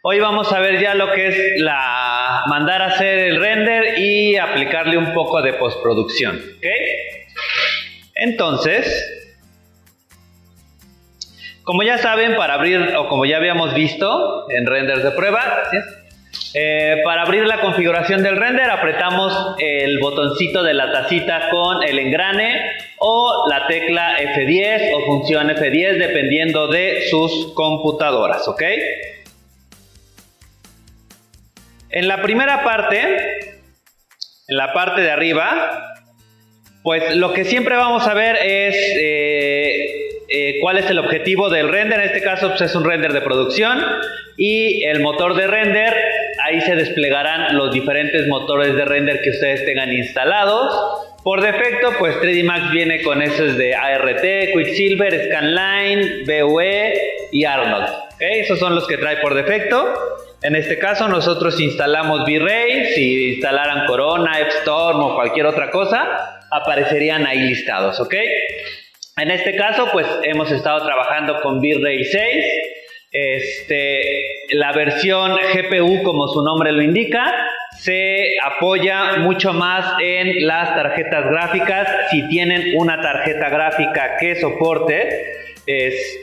Hoy vamos a ver ya lo que es mandar a hacer el render y aplicarle un poco de postproducción, ¿ok? Entonces, como ya saben, para abrir, o como ya habíamos visto en renders de prueba, para abrir la configuración del render apretamos el botoncito de la tacita con el engrane o la tecla F10 o función F10 dependiendo de sus computadoras, ¿ok? En la primera parte, en la parte de arriba, pues lo que siempre vamos a ver es cuál es el objetivo del render. En este caso pues es un render de producción y el motor de render, ahí se desplegarán los diferentes motores de render que ustedes tengan instalados. Por defecto pues 3D Max viene con esos de ART, Quicksilver, Scanline, VUE y Arnold, ¿okay? Esos son los que trae por defecto. En este caso nosotros instalamos V-Ray. Si instalaran Corona, F-Storm o cualquier otra cosa, aparecerían ahí listados, ¿ok? En este caso pues hemos estado trabajando con V-Ray 6. La versión GPU, como su nombre lo indica, se apoya mucho más en las tarjetas gráficas. Si tienen una tarjeta gráfica que soporte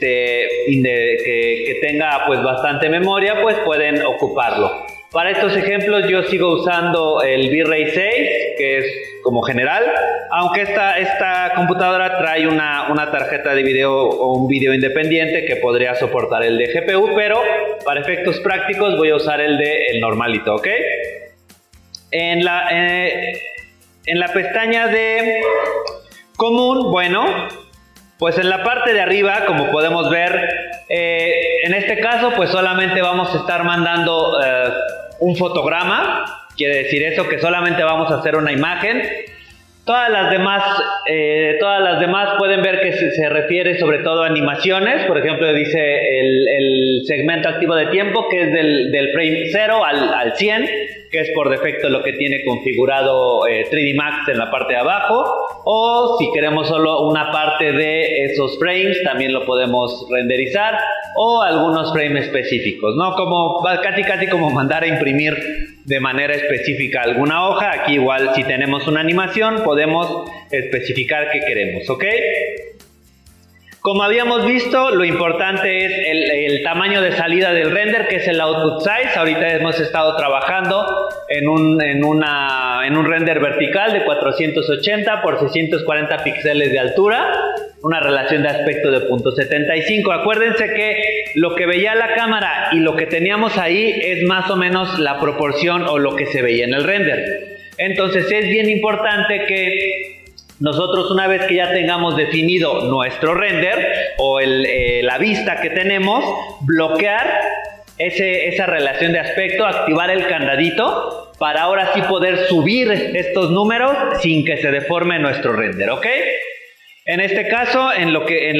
que tenga pues bastante memoria, pues pueden ocuparlo. Para estos ejemplos yo sigo usando el V-Ray 6, que es como general, aunque esta computadora trae una tarjeta de video o un video independiente que podría soportar el de GPU, pero para efectos prácticos voy a usar el normalito, ¿ok? En la pestaña de común, bueno, pues en la parte de arriba, como podemos ver, en este caso pues solamente vamos a estar mandando un fotograma. Quiere decir eso, que solamente vamos a hacer una imagen. Todas las demás pueden ver que se refiere sobre todo a animaciones. Por ejemplo, dice el segmento activo de tiempo, que es del frame 0 al 100, que es por defecto lo que tiene configurado 3D Max en la parte de abajo. O si queremos solo una parte de esos frames, también lo podemos renderizar, o algunos frames específicos, ¿no? Como casi como mandar a imprimir de manera específica alguna hoja. Aquí igual, si tenemos una animación, podemos especificar qué queremos, ¿ok? Como habíamos visto, lo importante es el tamaño de salida del render, que es el output size. Ahorita hemos estado trabajando en un render vertical de 480 por 640 píxeles de altura, una relación de aspecto de 0.75. Acuérdense que lo que veía la cámara y lo que teníamos ahí es más o menos la proporción o lo que se veía en el render. Entonces es bien importante que nosotros, una vez que ya tengamos definido nuestro render o la vista que tenemos, bloquear esa relación de aspecto, activar el candadito para ahora sí poder subir estos números sin que se deforme nuestro render, ¿ok? En este caso, en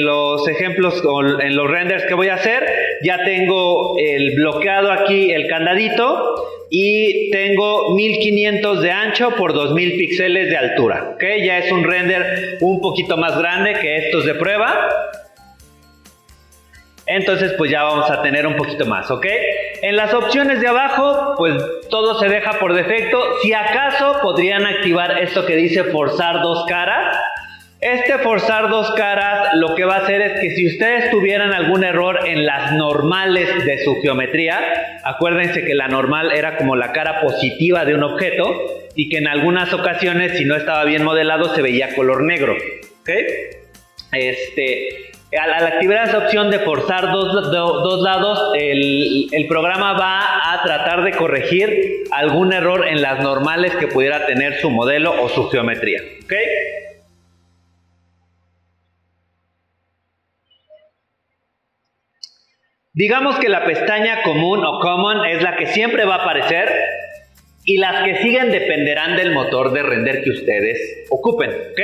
los ejemplos o en los renders que voy a hacer, ya tengo el bloqueado aquí, el candadito, y tengo 1500 de ancho por 2000 píxeles de altura, ¿ok? Ya es un render un poquito más grande que estos de prueba. Entonces pues ya vamos a tener un poquito más, ¿ok? En las opciones de abajo pues todo se deja por defecto. Si acaso podrían activar esto que dice forzar dos caras. Forzar dos caras lo que va a hacer es que si ustedes tuvieran algún error en las normales de su geometría, acuérdense que la normal era como la cara positiva de un objeto y que en algunas ocasiones, si no estaba bien modelado, se veía color negro, ¿ok? Al activar esa opción de forzar dos lados, el programa va a tratar de corregir algún error en las normales que pudiera tener su modelo o su geometría, ¿ok? Digamos que la pestaña común o common es la que siempre va a aparecer y las que siguen dependerán del motor de render que ustedes ocupen, ¿ok?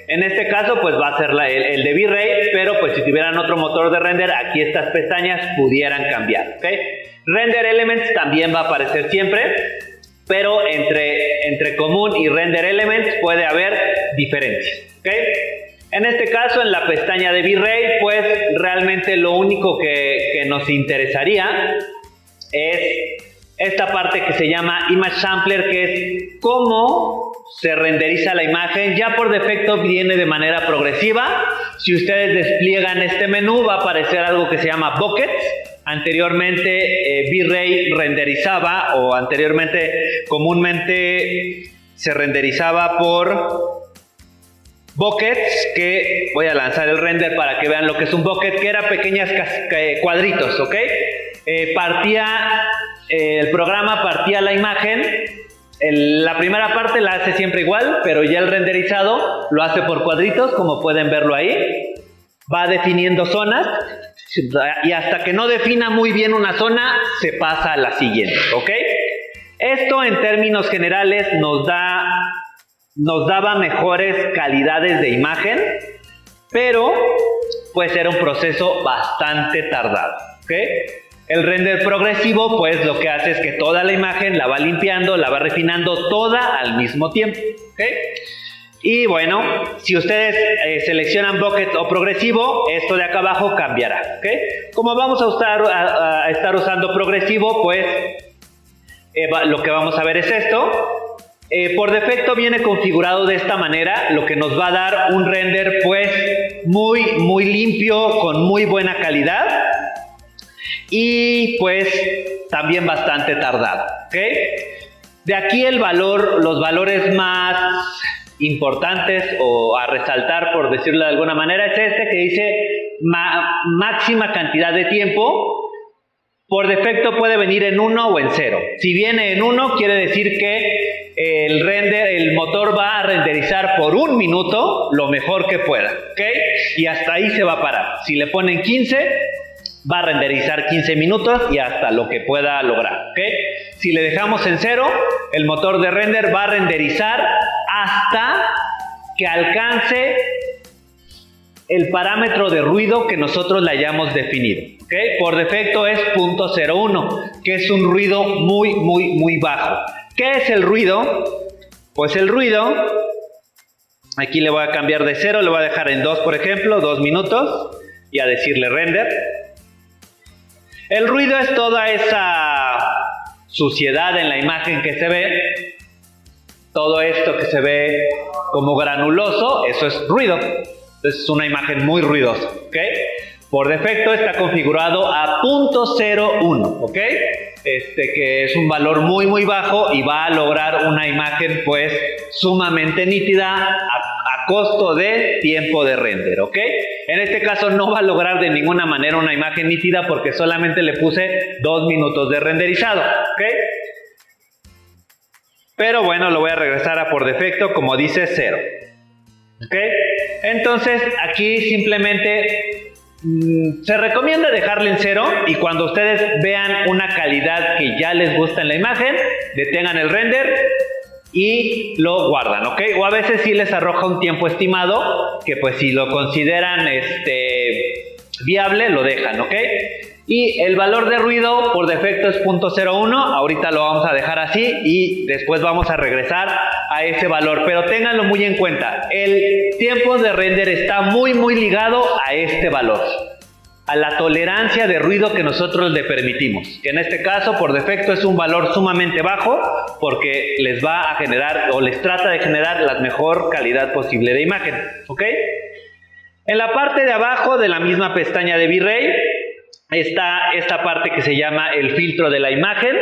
En este caso pues va a ser el de V-Ray, pero pues si tuvieran otro motor de render, aquí estas pestañas pudieran cambiar, ¿ok? Render Elements también va a aparecer siempre, pero entre común y Render Elements puede haber diferencias, ¿ok? En este caso, en la pestaña de V-Ray, pues realmente lo único que nos interesaría es esta parte que se llama Image Sampler, que es cómo se renderiza la imagen. Ya por defecto viene de manera progresiva. Si ustedes despliegan este menú, va a aparecer algo que se llama buckets. Anteriormente V-Ray renderizaba, o anteriormente comúnmente se renderizaba por buckets, que voy a lanzar el render para que vean lo que es un bucket, que era pequeñas cuadritos, ¿ok? El programa partía la imagen. La primera parte la hace siempre igual, pero ya el renderizado lo hace por cuadritos, como pueden verlo ahí. Va definiendo zonas y hasta que no defina muy bien una zona, se pasa a la siguiente, ¿ok? Esto en términos generales nos daba mejores calidades de imagen, pero pues era un proceso bastante tardado, ¿ok? El render progresivo, pues lo que hace es que toda la imagen la va limpiando, la va refinando toda al mismo tiempo, ¿ok? Y bueno, si ustedes seleccionan bucket o progresivo, esto de acá abajo cambiará, ¿ok? Como vamos a estar usando progresivo, pues lo que vamos a ver es esto. Por defecto viene configurado de esta manera, lo que nos va a dar un render pues muy limpio, con muy buena calidad y pues también bastante tardado, ¿ok? De aquí los valores más importantes o a resaltar, por decirlo de alguna manera, es este que dice máxima cantidad de tiempo. Por defecto puede venir en 1 o en 0. Si viene en 1, quiere decir que el motor va a renderizar por 1 minuto lo mejor que pueda, ¿ok? Y hasta ahí se va a parar. Si le ponen 15, va a renderizar 15 minutos y hasta lo que pueda lograr, ¿ok? Si le dejamos en 0, el motor de render va a renderizar hasta que alcance el parámetro de ruido que nosotros le hayamos definido, ¿ok? Por defecto es 0.01, que es un ruido muy bajo. ¿Qué es el ruido? Pues el ruido, aquí le voy a cambiar de 0, le voy a dejar en 2, por ejemplo, 2 minutos, y a decirle render. El ruido es toda esa suciedad en la imagen que se ve, todo esto que se ve como granuloso, eso es ruido. Es una imagen muy ruidosa, ¿ok? Por defecto está configurado a 0.01, ¿ok? Que es un valor muy bajo y va a lograr una imagen pues sumamente nítida a costo de tiempo de render, ¿ok? En este caso no va a lograr de ninguna manera una imagen nítida porque solamente le puse 2 minutos de renderizado, ¿ok? Pero bueno, lo voy a regresar a por defecto como dice 0. ¿Ok? Entonces aquí simplemente se recomienda dejarle en 0 y cuando ustedes vean una calidad que ya les gusta en la imagen, detengan el render y lo guardan, ¿ok? O a veces sí les arroja un tiempo estimado que pues si lo consideran viable lo dejan, ¿ok? Y el valor de ruido por defecto es 0.01, ahorita lo vamos a dejar así y después vamos a regresar a ese valor, pero ténganlo muy en cuenta, el tiempo de render está muy ligado a este valor, a la tolerancia de ruido que nosotros le permitimos, que en este caso por defecto es un valor sumamente bajo porque les va a generar o les trata de generar la mejor calidad posible de imagen, ¿ok? En la parte de abajo de la misma pestaña de V-Ray está esta parte que se llama el filtro de la imagen.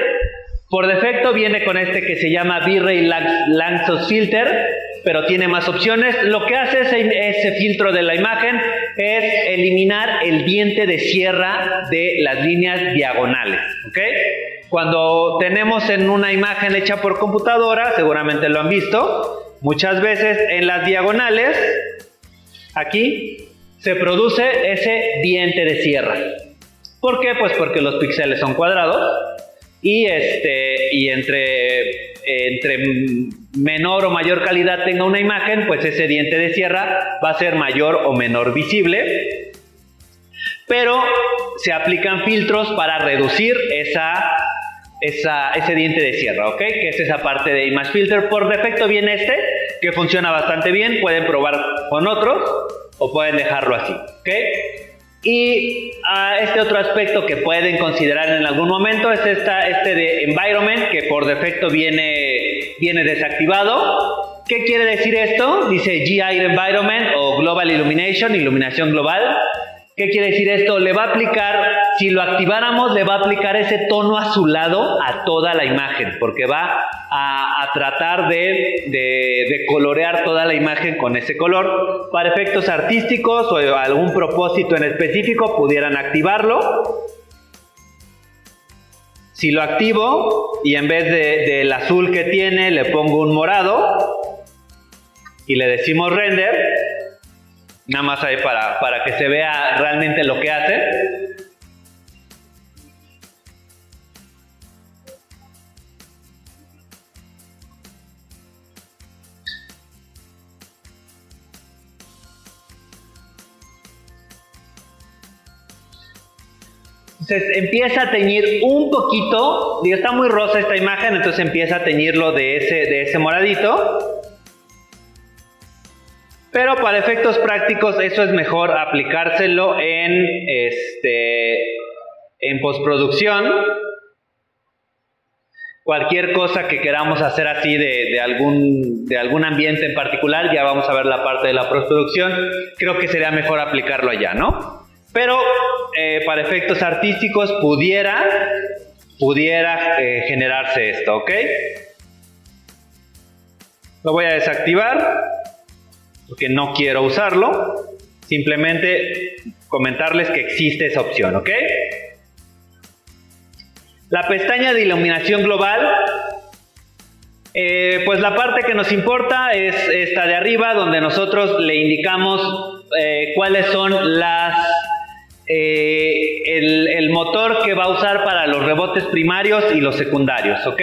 Por defecto viene con este que se llama V-Ray Lanczos Filter, pero tiene más opciones. Lo que hace ese filtro de la imagen es eliminar el diente de sierra de las líneas diagonales, ¿ok? Cuando tenemos en una imagen hecha por computadora, seguramente lo han visto, muchas veces en las diagonales, aquí, se produce ese diente de sierra. ¿Por qué? Pues porque los píxeles son cuadrados y entre menor o mayor calidad tenga una imagen, pues ese diente de sierra va a ser mayor o menor visible. Pero se aplican filtros para reducir ese diente de sierra, ¿ok? Que es esa parte de Image Filter. Por defecto viene que funciona bastante bien. Pueden probar con otros o pueden dejarlo así, ¿ok? Y este otro aspecto que pueden considerar en algún momento es este de Environment, que por defecto viene desactivado. ¿Qué quiere decir esto? Dice GI Environment o Global Illumination, iluminación global. ¿Qué quiere decir esto? Le va a aplicar, si lo activáramos, le va a aplicar ese tono azulado a toda la imagen, porque va a tratar de colorear toda la imagen con ese color. Para efectos artísticos o algún propósito en específico, pudieran activarlo. Si lo activo y en vez del azul que tiene, le pongo un morado y le decimos render, nada más ahí para que se vea realmente lo que hace. Entonces empieza a teñir un poquito, está muy rosa esta imagen, entonces empieza a teñirlo de ese moradito. Pero para efectos prácticos eso es mejor aplicárselo en postproducción. Cualquier cosa que queramos hacer así de algún ambiente en particular, ya vamos a ver la parte de la postproducción, creo que sería mejor aplicarlo allá, ¿no? Pero para efectos artísticos pudiera generarse esto, ¿ok? Lo voy a desactivar porque no quiero usarlo. Simplemente comentarles que existe esa opción, ¿ok? La pestaña de iluminación global, pues la parte que nos importa es esta de arriba, donde nosotros le indicamos cuáles son el motor que va a usar para los rebotes primarios y los secundarios, ¿ok?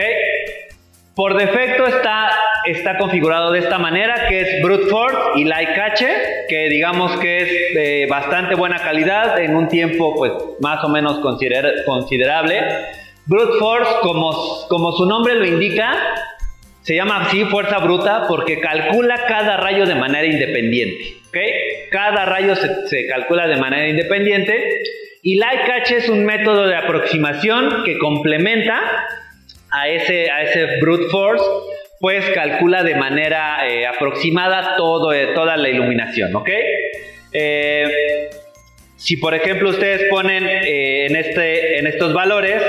Por defecto está configurado de esta manera, que es Brute Force y Light Cache, que digamos que es de bastante buena calidad en un tiempo pues más o menos considerable. Brute Force, como su nombre lo indica, se llama así fuerza bruta porque calcula cada rayo de manera independiente, ¿ok? Cada rayo se calcula de manera independiente. Y Light Cache es un método de aproximación que complementa a ese Brute Force, pues calcula de manera aproximada toda la iluminación, ¿ok? Si por ejemplo ustedes ponen en estos valores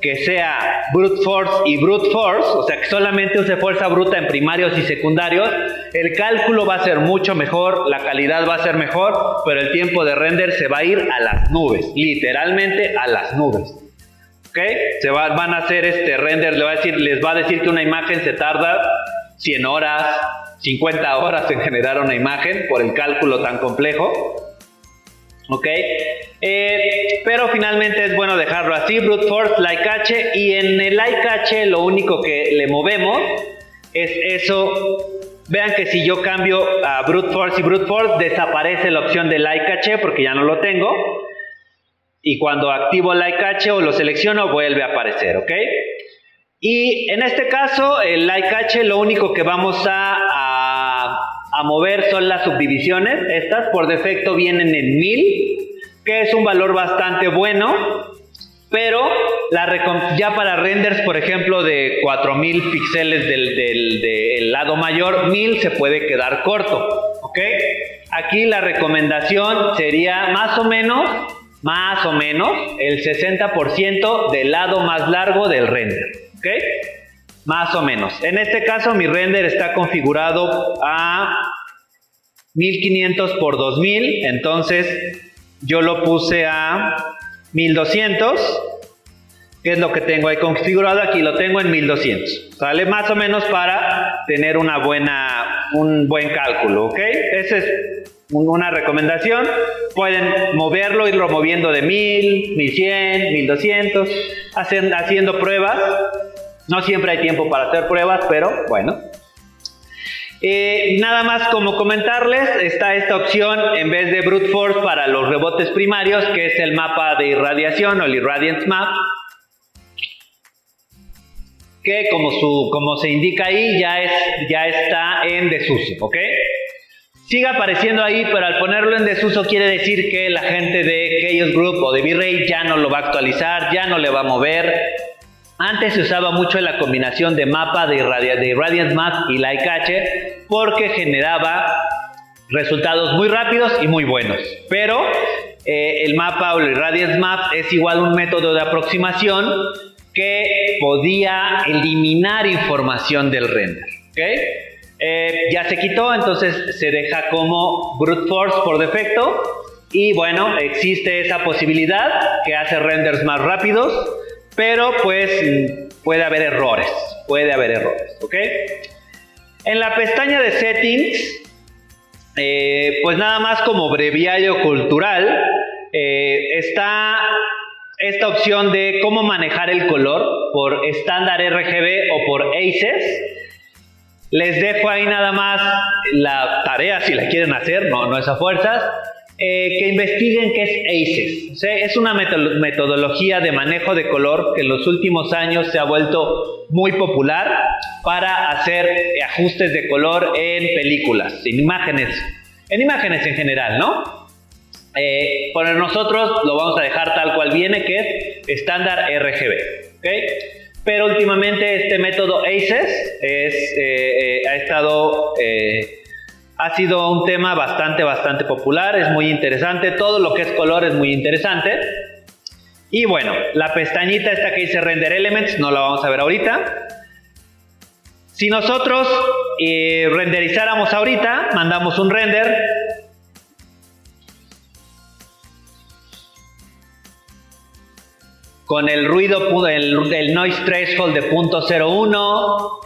que sea Brute Force y Brute Force, o sea que solamente use fuerza bruta en primarios y secundarios, el cálculo va a ser mucho mejor, la calidad va a ser mejor, pero el tiempo de render se va a ir a las nubes, literalmente a las nubes. ¿Okay? Van a hacer render, les va a decir que una imagen se tarda 100 horas, 50 horas en generar una imagen por el cálculo tan complejo. ¿Ok? Pero finalmente es bueno dejarlo así, Brute Force, Light Cache, y en el Light Cache lo único que le movemos es eso. Vean que si yo cambio a Brute Force y Brute Force, desaparece la opción de Light Cache porque ya no lo tengo. Y cuando activo Light Cache o lo selecciono, vuelve a aparecer, ¿ok? Y en este caso, el Light Cache, lo único que vamos a mover son las subdivisiones. Estas por defecto vienen en 1000, que es un valor bastante bueno. Pero ya para renders, por ejemplo, de 4000 píxeles del lado mayor, 1000 se puede quedar corto, ¿ok? Aquí la recomendación sería más o menos el 60% del lado más largo del render, ¿ok? Más o menos. En este caso mi render está configurado a 1500 por 2000, entonces yo lo puse a 1200, que es lo que tengo ahí configurado. Aquí lo tengo en 1200, ¿sale? Más o menos para tener un buen cálculo, ¿ok? Esa es una recomendación. Pueden moverlo, irlo moviendo de 1000, 1100, 1200, haciendo pruebas. No siempre hay tiempo para hacer pruebas, pero bueno. Nada más como comentarles, está esta opción en vez de Brute Force para los rebotes primarios, que es el mapa de irradiación o el Irradiance Map, que como se indica ahí ya está en desuso, ¿ok? sigue apareciendo ahí, pero al ponerlo en desuso quiere decir que la gente de Chaos Group o de V-Ray ya no lo va a actualizar, ya no le va a mover. Antes se usaba mucho la combinación de mapa de Radiance Map y Like-H porque generaba resultados muy rápidos y muy buenos. Pero el mapa o el Radiance Map es igual un método de aproximación que podía eliminar información del render. ¿Okay? Ya se quitó, entonces se deja como Brute Force por defecto. Y bueno, existe esa posibilidad que hace renders más rápidos, pero pues puede haber errores. ¿Ok? En la pestaña de Settings, pues nada más como breviario cultural, está esta opción de cómo manejar el color por estándar RGB o por ACES. Les dejo ahí nada más la tarea si la quieren hacer, no es a fuerzas, que investiguen qué es ACES. O sea, es una metodología de manejo de color que en los últimos años se ha vuelto muy popular para hacer ajustes de color en películas, en imágenes en general, ¿no? Por nosotros lo vamos a dejar tal cual viene, que es estándar RGB, ¿okay? Pero últimamente este método ACES ha sido un tema bastante popular, es muy interesante, todo lo que es color es muy interesante. Y bueno, la pestañita esta que dice Render Elements no la vamos a ver ahorita. Si nosotros renderizáramos ahorita, mandamos un render. Con el ruido, el noise threshold de 0.01,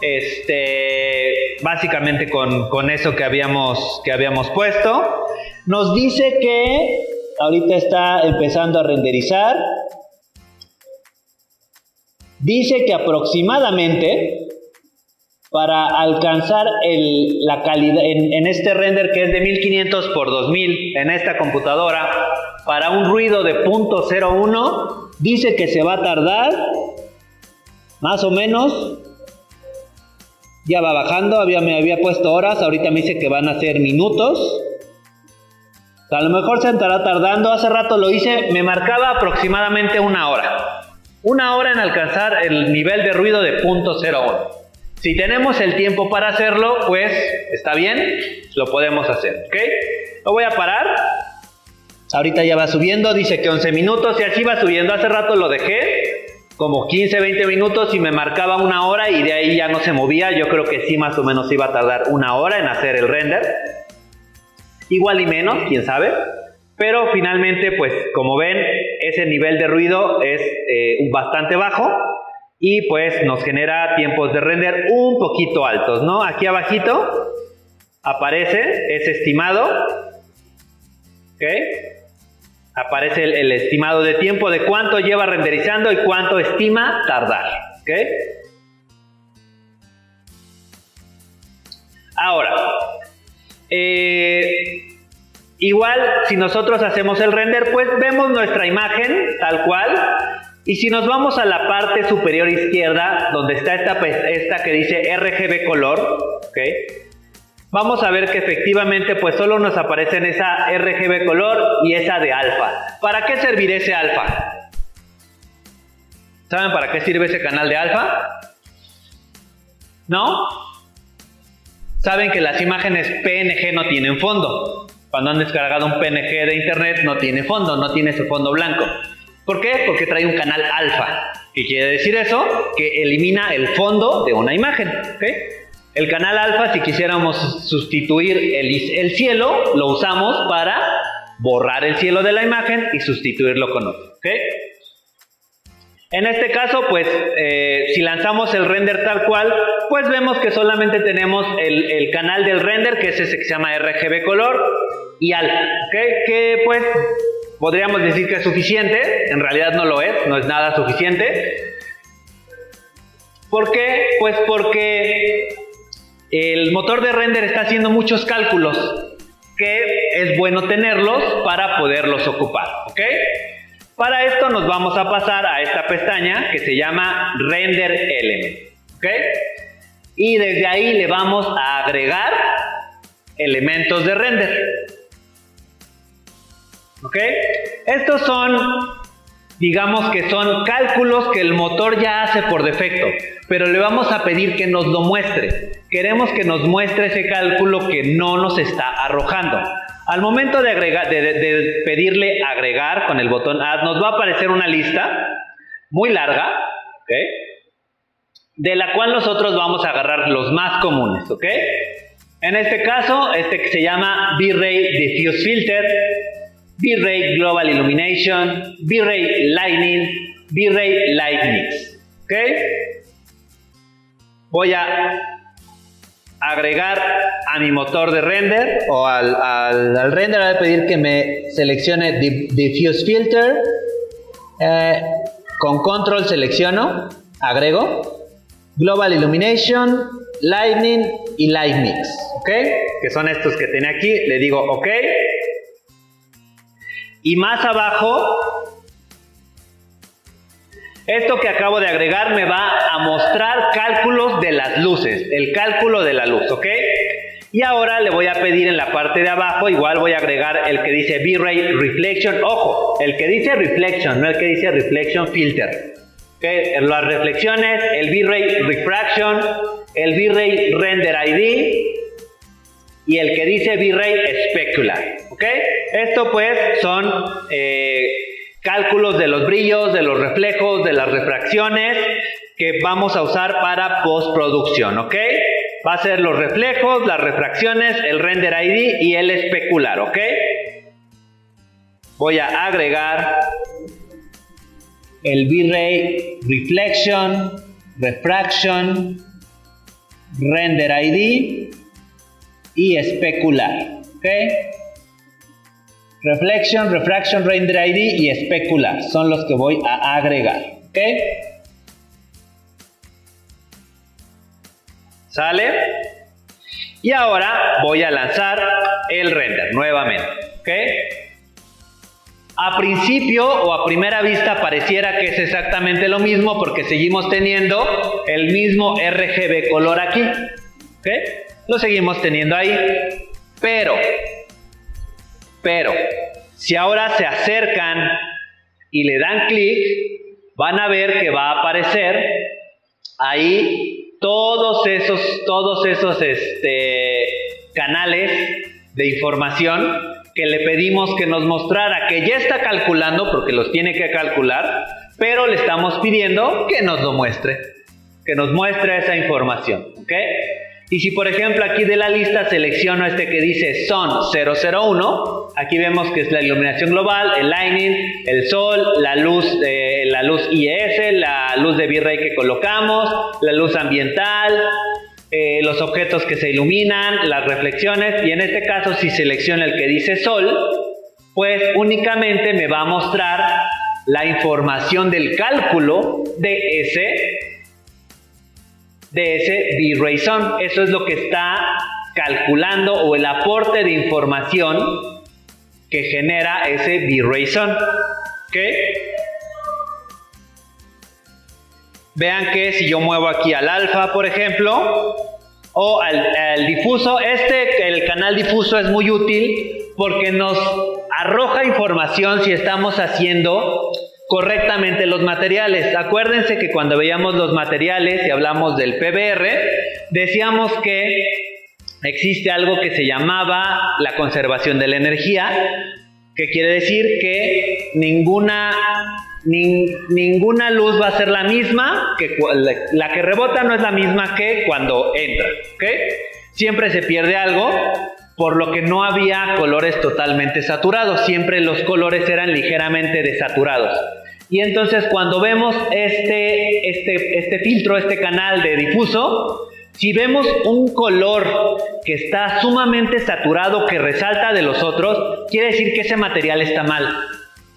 básicamente con eso que habíamos puesto. Nos dice que ahorita está empezando a renderizar. Dice que aproximadamente para alcanzar la calidad en este render que es de 1500 por 2000 en esta computadora, para un ruido de 0.01, dice que se va a tardar más o menos, ya va bajando, me había puesto horas, ahorita me dice que van a ser minutos. O sea, a lo mejor se estará tardando, hace rato lo hice, me marcaba aproximadamente una hora en alcanzar el nivel de ruido de 0.01. Si tenemos el tiempo para hacerlo, pues está bien, lo podemos hacer, ¿ok? Lo voy a parar. Ahorita ya va subiendo, dice que 11 minutos y así va subiendo. Hace rato lo dejé como 15-20 minutos y me marcaba una hora y de ahí ya no se movía. Yo creo que sí, más o menos iba a tardar una hora en hacer el render. Igual y menos, quién sabe. Pero finalmente, pues como ven, ese nivel de ruido es bastante bajo. Y pues nos genera tiempos de render un poquito altos, ¿no? Aquí abajito aparece ese estimado, ¿ok? Aparece el estimado de tiempo de cuánto lleva renderizando y cuánto estima tardar, ¿ok? Ahora, igual si nosotros hacemos el render, pues vemos nuestra imagen tal cual. Y si nos vamos a la parte superior izquierda, donde está esta que dice RGB color, ¿okay? Vamos a ver que efectivamente pues solo nos aparecen esa RGB color y esa de alfa. ¿Para qué servirá ese alfa? ¿Saben para qué sirve ese canal de alfa? ¿No? Saben que las imágenes PNG no tienen fondo. Cuando han descargado un PNG de internet no tiene fondo, no tiene ese fondo blanco. ¿Por qué? Porque trae un canal alfa. ¿Qué quiere decir eso? Que elimina el fondo de una imagen. ¿Okay? El canal alfa, si quisiéramos sustituir el cielo, lo usamos para borrar el cielo de la imagen y sustituirlo con otro. ¿Okay? En este caso, pues, si lanzamos el render tal cual, pues vemos que solamente tenemos el canal del render, que es ese que se llama RGB color y alfa. ¿Okay? Que pues podríamos decir que es suficiente, en realidad no lo es, no es nada suficiente. ¿Por qué? Pues porque el motor de render está haciendo muchos cálculos que es bueno tenerlos para poderlos ocupar, ¿ok? Para esto nos vamos a pasar a esta pestaña que se llama Render Element, ¿ok? Y desde ahí le vamos a agregar elementos de render. ¿Ok? Estos son, digamos que son cálculos que el motor ya hace por defecto, pero le vamos a pedir que nos lo muestre. Queremos que nos muestre ese cálculo que no nos está arrojando. Al momento de pedirle agregar con el botón Add, nos va a aparecer una lista muy larga, ¿ok? De la cual nosotros vamos a agarrar los más comunes, ¿ok? En este caso, que se llama V-Ray Diffuse Filter, V-Ray Global Illumination, V-Ray Lightning, V-Ray Light Mix, ¿ok? Voy a agregar a mi motor de render o al render, voy a pedir que me seleccione Diffuse Filter, con control selecciono, agrego Global Illumination, Lightning y Light Mix, ¿ok? Que son estos que tenía aquí, le digo OK. Y más abajo, esto que acabo de agregar me va a mostrar cálculos de las luces, el cálculo de la luz, ¿ok? Y ahora le voy a pedir en la parte de abajo, igual voy a agregar el que dice V-Ray Reflection, ojo, el que dice Reflection, no el que dice Reflection Filter. ¿Okay? Las reflexiones, el V-Ray Refraction, el V-Ray Render ID y el que dice V-Ray Specular, ¿ok? Esto pues son cálculos de los brillos, de los reflejos, de las refracciones que vamos a usar para postproducción, ¿ok? Va a ser los reflejos, las refracciones, el Render ID y el especular, ¿ok? Voy a agregar el V-Ray Reflection, Refraction, Render ID y especular, ¿ok? Reflection, Refraction, Render ID y especular son los que voy a agregar, ¿ok? ¿Sale? Y ahora voy a lanzar el render nuevamente, ¿ok? A principio o a primera vista pareciera que es exactamente lo mismo porque seguimos teniendo el mismo RGB color aquí, ¿ok? Lo seguimos teniendo ahí, pero si ahora se acercan y le dan clic, van a ver que va a aparecer ahí todos esos canales de información que le pedimos que nos mostrara, que ya está calculando porque los tiene que calcular, pero le estamos pidiendo que nos lo muestre, que nos muestre esa información, ¿ok? Y si por ejemplo aquí de la lista selecciono este que dice Sun 001, aquí vemos que es la iluminación global, el lighting, el sol, la luz IES, la luz de V-Ray que colocamos, la luz ambiental, los objetos que se iluminan, las reflexiones, y en este caso si selecciono el que dice sol, pues únicamente me va a mostrar la información del cálculo de ese V-Ray Sun. Eso es lo que está calculando o el aporte de información que genera ese V-Ray Sun, ¿ok? Vean que si yo muevo aquí al alfa, por ejemplo, o al difuso, el canal difuso es muy útil porque nos arroja información si estamos haciendo correctamente los materiales. Acuérdense que cuando veíamos los materiales y hablamos del PBR, decíamos que existe algo que se llamaba la conservación de la energía, que quiere decir que ninguna luz va a ser la misma, que la que rebota no es la misma que cuando entra, ¿ok? Siempre se pierde algo, por lo que no había colores totalmente saturados, siempre los colores eran ligeramente desaturados. Y entonces cuando vemos este filtro, este canal de difuso, si vemos un color que está sumamente saturado, que resalta de los otros, quiere decir que ese material está mal.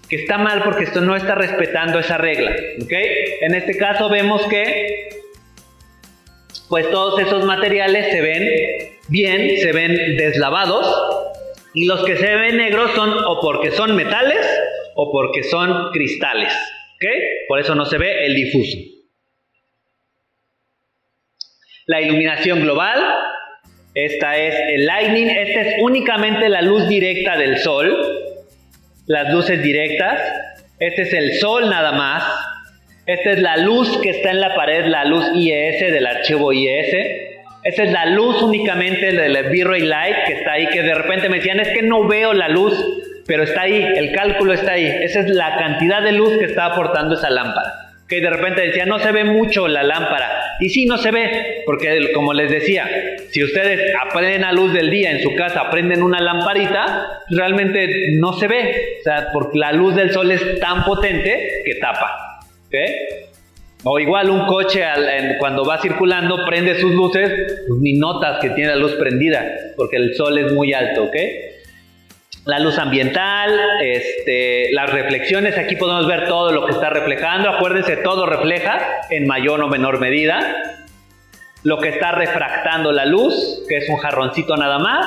Que está mal porque esto no está respetando esa regla, ¿ok? En este caso vemos que pues todos esos materiales se ven bien, se ven deslavados, y los que se ven negros son o porque son metales o porque son cristales, ¿ok? Por eso no se ve el difuso. La iluminación global, Esta es el lightning. Esta es únicamente la luz directa del sol. Las luces directas. Este es el sol nada más. Esta es la luz que está en la pared, la luz IES del archivo IES. Esta es la luz únicamente del V-Ray Light que está ahí, que de repente me decían, es que no veo la luz, pero está ahí, el cálculo está ahí. Esa es la cantidad de luz que está aportando esa lámpara. Que de repente decía, no se ve mucho la lámpara. Y sí, no se ve, porque como les decía, si ustedes a plena luz del día en su casa prenden una lamparita, realmente no se ve. O sea, porque la luz del sol es tan potente que tapa. ¿Okay? O igual un coche cuando va circulando prende sus luces, pues ni notas que tiene la luz prendida, porque el sol es muy alto. ¿Ok? La luz ambiental, las reflexiones, aquí podemos ver todo lo que está reflejando. Acuérdense, todo refleja en mayor o menor medida. Lo que está refractando la luz, que es un jarroncito nada más.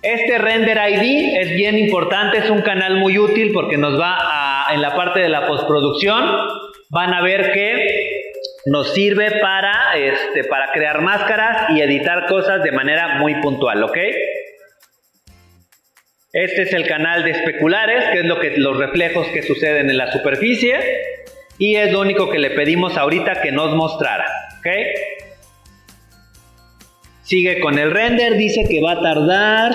Este Render ID es bien importante, es un canal muy útil porque nos va en la parte de la postproducción. Van a ver que nos sirve para crear máscaras y editar cosas de manera muy puntual, ¿ok? Este es el canal de especulares, que es los reflejos que suceden en la superficie. Y es lo único que le pedimos ahorita que nos mostrara. ¿Ok? Sigue con el render, dice que va a tardar.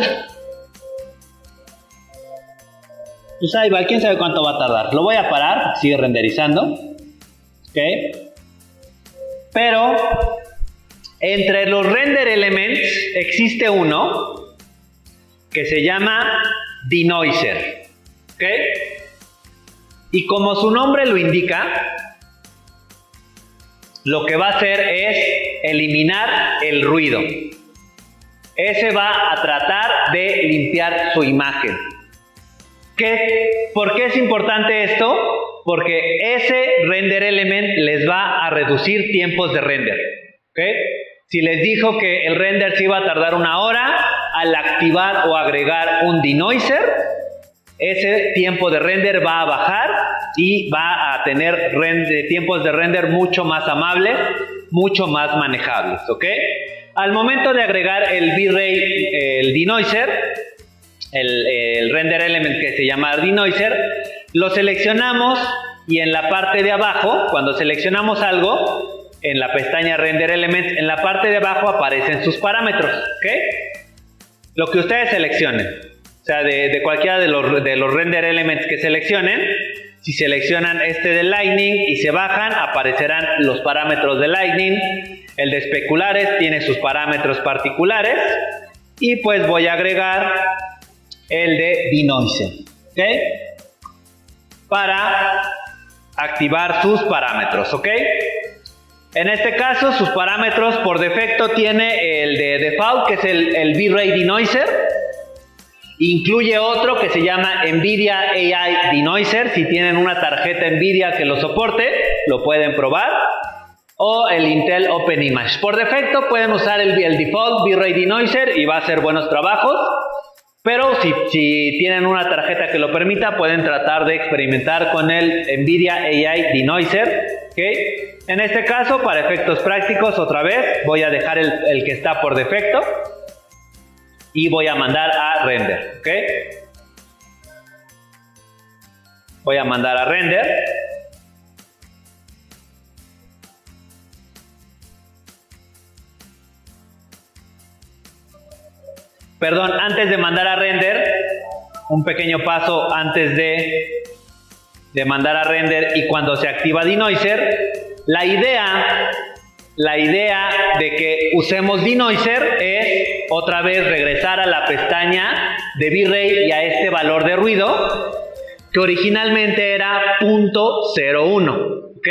Pues ahí va, quién sabe cuánto va a tardar. Lo voy a parar, porque sigue renderizando. ¿Ok? Pero entre los render elements existe uno que se llama denoiser, ¿ok? Y como su nombre lo indica, lo que va a hacer es eliminar el ruido. Ese va a tratar de limpiar su imagen. ¿Por qué es importante esto? Porque ese render element les va a reducir tiempos de render, ¿ok? Si les dijo que el render se iba a tardar 1 hora, al activar o agregar un denoiser, ese tiempo de render va a bajar y va a tener tiempos de render mucho más amables, mucho más manejables, ¿ok? Al momento de agregar el V-Ray, el denoiser, el render element que se llama denoiser, lo seleccionamos y en la parte de abajo, cuando seleccionamos algo, en la pestaña Render Elements, en la parte de abajo aparecen sus parámetros, ¿ok? Lo que ustedes seleccionen, o sea, de cualquiera de los Render Elements que seleccionen, si seleccionan este de Lightning y se bajan, aparecerán los parámetros de Lightning. El de especulares tiene sus parámetros particulares y pues voy a agregar el de denoiser, ¿ok? Para activar sus parámetros, ¿ok? En este caso, sus parámetros por defecto tiene el de default, que es el V-Ray Denoiser. Incluye otro que se llama NVIDIA AI Denoiser. Si tienen una tarjeta NVIDIA que lo soporte, lo pueden probar. O el Intel OpenImage. Por defecto pueden usar el default V-Ray Denoiser y va a hacer buenos trabajos. Pero si tienen una tarjeta que lo permita, pueden tratar de experimentar con el NVIDIA AI Denoiser, ¿okay? En este caso, para efectos prácticos, otra vez, voy a dejar el que está por defecto y voy a mandar a render, ¿ok? Voy a mandar a render. Perdón, antes de mandar a render, un pequeño paso antes de mandar a render y cuando se activa denoiser, la idea de que usemos denoiser es otra vez regresar a la pestaña de V-Ray y a este valor de ruido que originalmente era 0.01, ¿ok?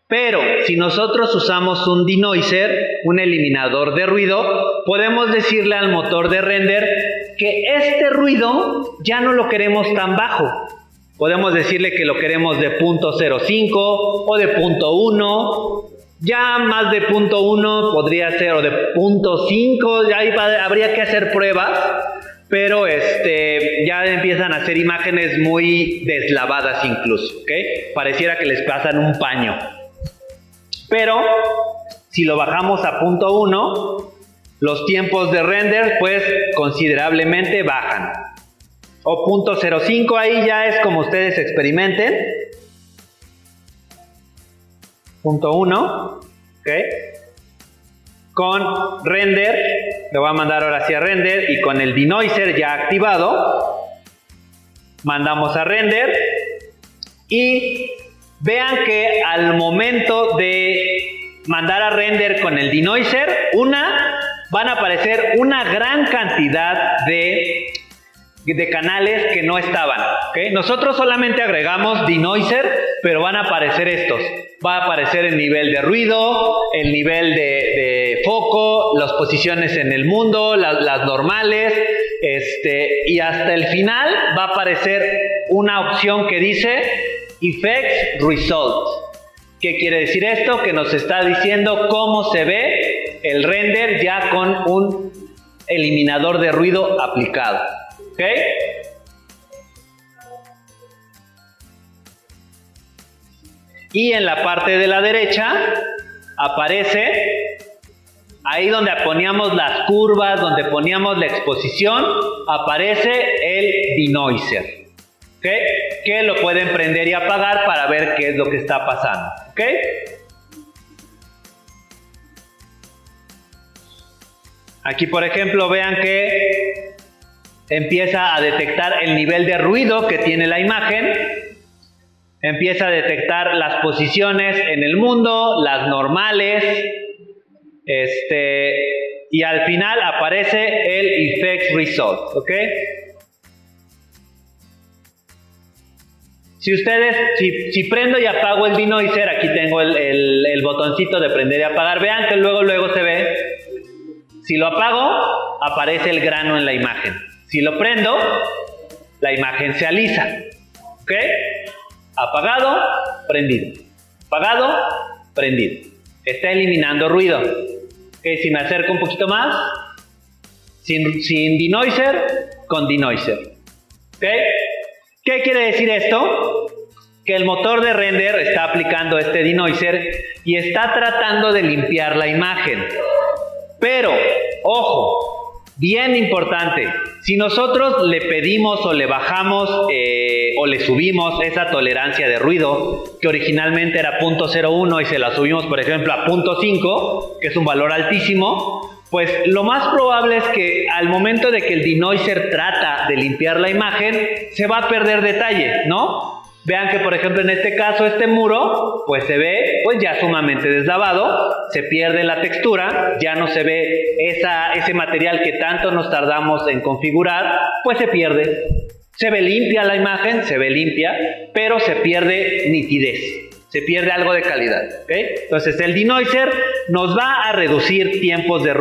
Pero si nosotros usamos un denoiser, un eliminador de ruido, podemos decirle al motor de render que este ruido ya no lo queremos tan bajo. Podemos decirle que lo queremos de 0.05 o de 0.1. Ya más de 0.1 podría ser, o de 0.5, ya habría que hacer pruebas. Pero ya empiezan a hacer imágenes muy deslavadas incluso, ¿ok? Pareciera que les pasan un paño. Pero si lo bajamos a 0.1, los tiempos de render pues considerablemente bajan. O 0.05 ahí ya es como ustedes experimenten. 0.1, ok. Con render, lo voy a mandar ahora hacia render y con el denoiser ya activado, mandamos a render y vean que al momento de mandar a render con el denoiser, van a aparecer una gran cantidad de canales que no estaban, ¿okay? Nosotros solamente agregamos denoiser, pero van a aparecer estos. Va a aparecer el nivel de ruido, el nivel de foco, las posiciones en el mundo, las normales, y hasta el final va a aparecer una opción que dice Effects Result. ¿Qué quiere decir esto? Que nos está diciendo cómo se ve el render ya con un eliminador de ruido aplicado. ¿Ok? Y en la parte de la derecha aparece ahí donde poníamos las curvas, donde poníamos la exposición, aparece el denoiser. ¿Ok? Que lo pueden prender y apagar para ver qué es lo que está pasando. ¿Ok? Aquí, por ejemplo, vean que empieza a detectar el nivel de ruido que tiene la imagen, empieza a detectar las posiciones en el mundo, las normales, y al final aparece el Effects Result, ¿ok? Si prendo y apago el denoiser, aquí tengo el botoncito de prender y apagar, vean que luego se ve. Si lo apago, aparece el grano en la imagen. Si lo prendo, la imagen se alisa. ¿Ok? Apagado, prendido. Apagado, prendido. Está eliminando ruido. ¿Ok? Si me acerco un poquito más, sin denoiser, con denoiser. ¿Ok? ¿Qué quiere decir esto? Que el motor de render está aplicando este denoiser y está tratando de limpiar la imagen. Pero, ojo, bien importante, si nosotros le pedimos o le bajamos o le subimos esa tolerancia de ruido, que originalmente era 0.01 y se la subimos, por ejemplo, a 0.5, que es un valor altísimo, pues lo más probable es que al momento de que el denoiser trata de limpiar la imagen, se va a perder detalle, ¿no? Vean que, por ejemplo, en este caso, este muro, pues se ve pues ya sumamente deslavado, se pierde la textura, ya no se ve ese material que tanto nos tardamos en configurar, pues se pierde. Se ve limpia la imagen, se ve limpia, pero se pierde nitidez, se pierde algo de calidad, ¿ok? Entonces el denoiser nos va a reducir tiempos de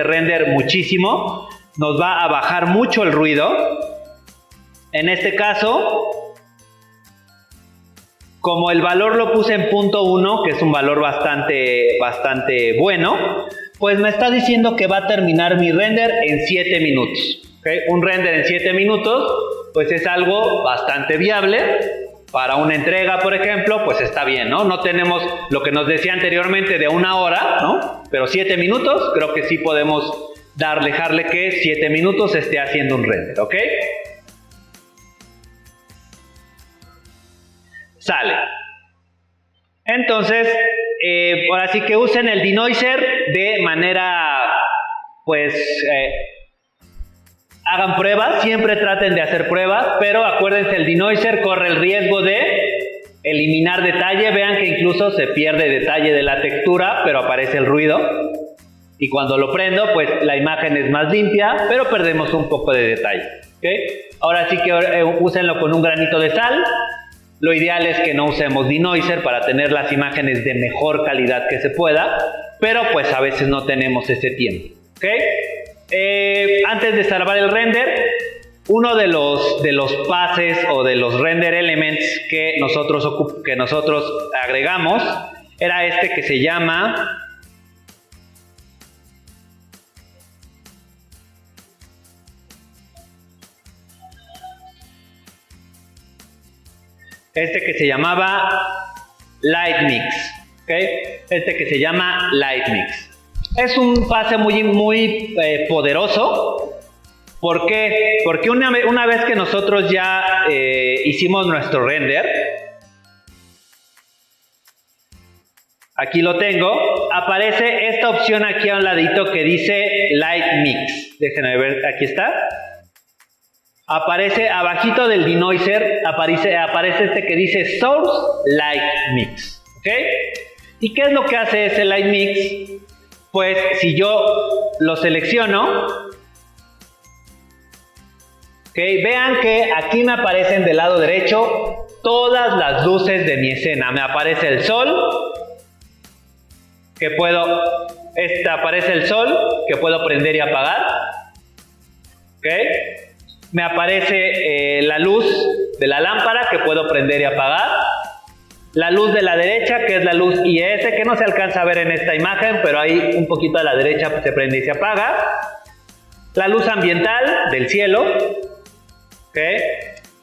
render muchísimo, nos va a bajar mucho el ruido. En este caso, como el valor lo puse en 0.1, que es un valor bastante bueno, pues me está diciendo que va a terminar mi render en 7 minutos. ¿Okay? Un render en 7 minutos, pues es algo bastante viable. Para una entrega, por ejemplo, pues está bien, ¿no? No tenemos lo que nos decía anteriormente de 1 hora, ¿no? Pero 7 minutos, creo que sí podemos dejarle que 7 minutos esté haciendo un render, ¿ok? Sale. Entonces, ahora sí que usen el denoiser de manera, pues, hagan pruebas, siempre traten de hacer pruebas, pero acuérdense, el denoiser corre el riesgo de eliminar detalle. Vean que incluso se pierde detalle de la textura, pero aparece el ruido. Y cuando lo prendo, pues la imagen es más limpia, pero perdemos un poco de detalle. ¿Okay? Ahora sí que úsenlo con un granito de sal. Lo ideal es que no usemos denoiser para tener las imágenes de mejor calidad que se pueda, pero pues a veces no tenemos ese tiempo. ¿Okay? Antes de salvar el render, uno de los pases o de los render elements que nosotros agregamos era este que se llama llamaba Light Mix, ¿okay? Este que se llama Light Mix. Es un pase muy poderoso. ¿Por qué? Porque una vez que nosotros ya hicimos nuestro render, aquí lo tengo, aparece esta opción aquí a un ladito que dice Light Mix. Déjenme ver, aquí está. Aparece abajito del denoiser, aparece este que dice Source Light Mix. ¿Ok? ¿Y qué es lo que hace ese Light Mix? Pues si yo lo selecciono, ¿okay? Vean que aquí me aparecen del lado derecho todas las luces de mi escena. Me aparece el sol, que aparece el sol, que puedo prender y apagar. ¿Okay? Me aparece la luz de la lámpara, que puedo prender y apagar. La luz de la derecha, que es la luz IS, que no se alcanza a ver en esta imagen, pero ahí un poquito a la derecha se prende y se apaga. La luz ambiental del cielo. ¿Okay?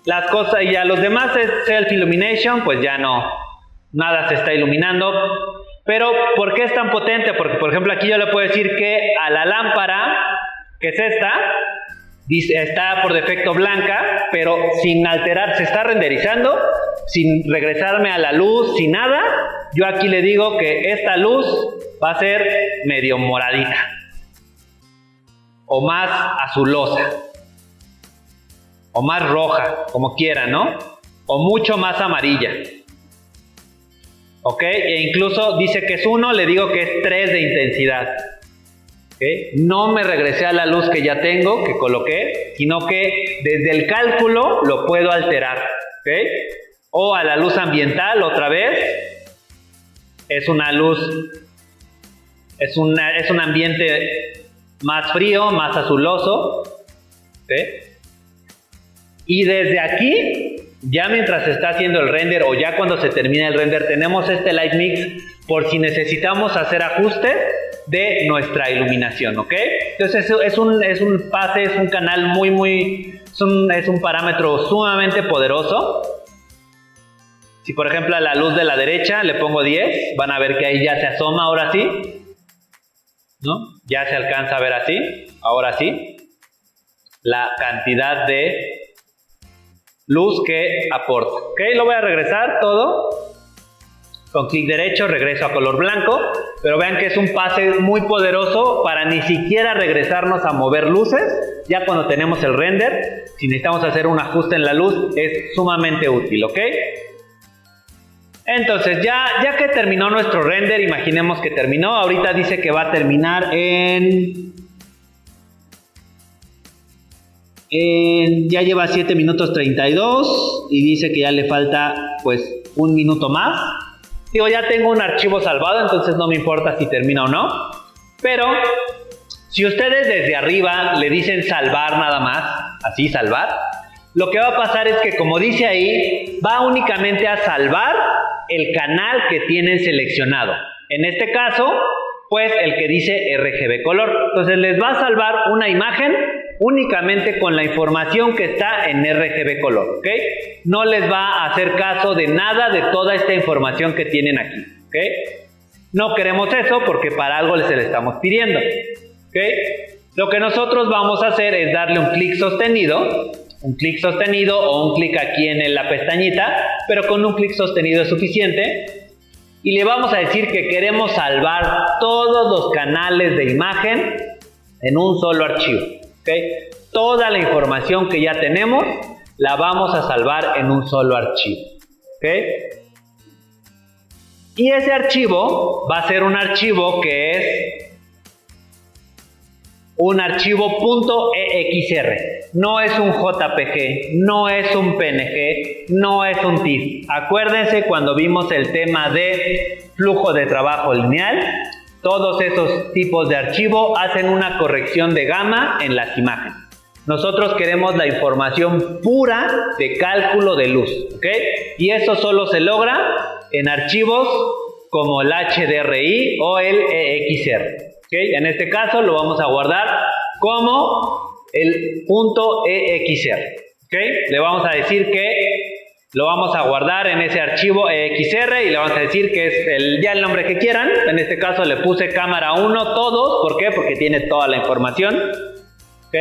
Las cosas, y a los demás es Self Illumination, pues ya no, nada se está iluminando. Pero, ¿por qué es tan potente? Porque, por ejemplo, aquí yo le puedo decir que a la lámpara, que es esta, está por defecto blanca, pero sin alterar, se está renderizando, sin regresarme a la luz, sin nada. Yo aquí le digo que esta luz va a ser medio moradita, o más azulosa, o más roja, como quiera, ¿no? O mucho más amarilla. ¿Ok? E incluso dice que es 1, le digo que es 3 de intensidad. ¿Okay? No me regresé a la luz que ya tengo, que coloqué, sino que desde el cálculo lo puedo alterar. ¿Okay? O a la luz ambiental otra vez. Es una luz, es un ambiente más frío, más azuloso. ¿Okay? Y desde aquí, ya mientras se está haciendo el render o ya cuando se termina el render, tenemos este Light Mix por si necesitamos hacer ajustes de nuestra iluminación, ¿ok? Entonces es un pase, es un canal es un parámetro sumamente poderoso. Si por ejemplo a la luz de la derecha le pongo 10, van a ver que ahí ya se asoma, ahora sí, ¿no? Ya se alcanza a ver así, ahora sí, la cantidad de luz que aporta. Ok, lo voy a regresar todo. Con clic derecho regreso a color blanco. Pero vean que es un pase muy poderoso para ni siquiera regresarnos a mover luces. Ya cuando tenemos el render, si necesitamos hacer un ajuste en la luz, es sumamente útil. ¿Ok? Entonces ya que terminó nuestro render, imaginemos que terminó. Ahorita dice que va a terminar ya lleva 7 minutos 32 y dice que ya le falta pues 1 minuto más. Digo, ya tengo un archivo salvado, entonces no me importa si termina o no. Pero si ustedes desde arriba le dicen salvar nada más, así salvar, lo que va a pasar es que, como dice ahí, va únicamente a salvar el canal que tienen seleccionado. En este caso, pues el que dice RGB color. Entonces les va a salvar una imagen únicamente con la información que está en RGB color, ¿ok? No les va a hacer caso de nada de toda esta información que tienen aquí, ¿ok? No queremos eso porque para algo se le estamos pidiendo, ¿ok? Lo que nosotros vamos a hacer es darle un clic sostenido o un clic aquí en la pestañita, pero con un clic sostenido es suficiente. Y le vamos a decir que queremos salvar todos los canales de imagen en un solo archivo. ¿Okay? Toda la información que ya tenemos la vamos a salvar en un solo archivo. ¿Okay? Y ese archivo va a ser un archivo que es un archivo .exr. No es un JPG, no es un PNG, no es un TIFF. Acuérdense cuando vimos el tema de flujo de trabajo lineal. Todos esos tipos de archivo hacen una corrección de gama en las imágenes. Nosotros queremos la información pura de cálculo de luz, ¿ok? Y eso solo se logra en archivos como el HDRI o el EXR, ¿ok? En este caso lo vamos a guardar como el .exr, ¿ok? Le vamos a decir que Lo vamos a guardar en ese archivo EXR y le vamos a decir que es ya el nombre que quieran. En este caso le puse cámara 1 todos. ¿Por qué? Porque tiene toda la información. ¿Ok?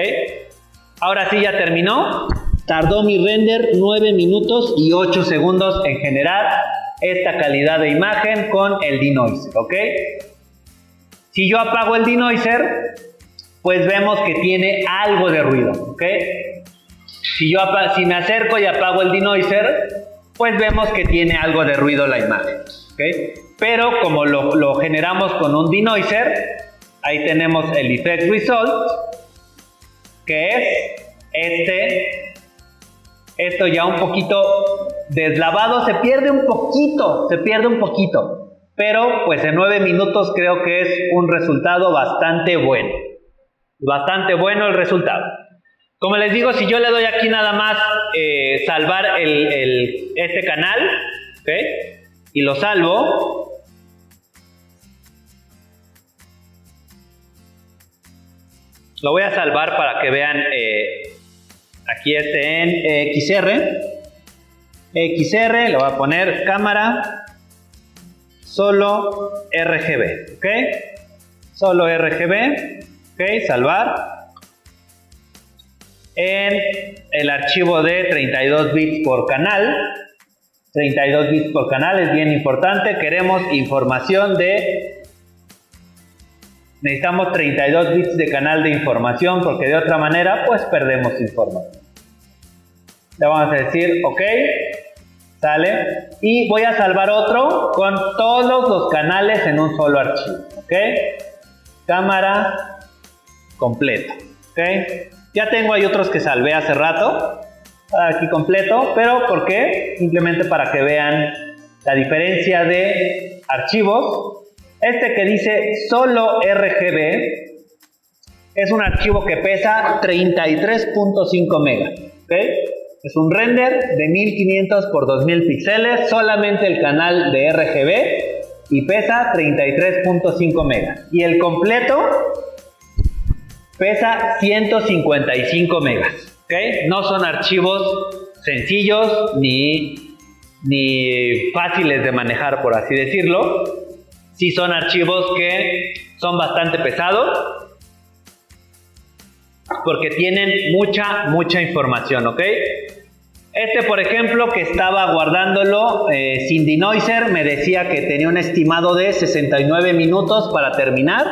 Ahora sí ya terminó. Tardó mi render 9 minutos y 8 segundos en generar esta calidad de imagen con el denoiser. ¿Ok? Si yo apago el denoiser, pues vemos que tiene algo de ruido. ¿Ok? Si me acerco y apago el denoiser, pues vemos que tiene algo de ruido la imagen. ¿Okay? Pero como lo generamos con un denoiser, ahí tenemos el effect result, que es esto ya un poquito deslavado, se pierde un poquito, pero pues en 9 minutos creo que es un resultado bastante bueno. Bastante bueno el resultado. Como les digo, si yo le doy aquí nada más salvar este canal, ¿okay? Y lo salvo, lo voy a salvar para que vean aquí en XR, le voy a poner cámara solo RGB, ¿ok? Solo RGB, ¿ok? Salvar. En el archivo de 32 bits por canal. 32 bits por canal es bien importante. Queremos información necesitamos 32 bits de canal de información, porque de otra manera pues perdemos información. Le vamos a decir OK, sale, y voy a salvar otro con todos los canales en un solo archivo. OK, cámara completa. OK, ya tengo ahí otros que salvé hace rato, aquí completo, pero ¿por qué? Simplemente para que vean la diferencia de archivos. Este que dice solo RGB es un archivo que pesa 33.5 megas. ¿Okay? Es un render de 1500 por 2000 píxeles, solamente el canal de RGB, y pesa 33.5 megas. Y el completo pesa 155 megas. ¿Okay? No son archivos sencillos ni fáciles de manejar, por así decirlo. Sí son archivos que son bastante pesados porque tienen mucha información. ¿Ok? Este, por ejemplo, que estaba guardándolo sin denoiser, me decía que tenía un estimado de 69 minutos para terminar.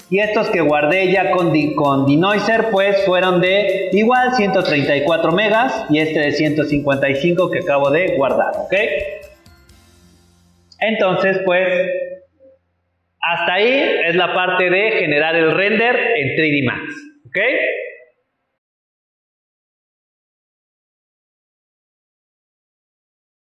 Y estos que guardé ya con denoiser, pues fueron de igual 134 megas, y este de 155 que acabo de guardar. ¿Ok? Entonces, pues hasta ahí es la parte de generar el render en 3D Max. ¿Ok?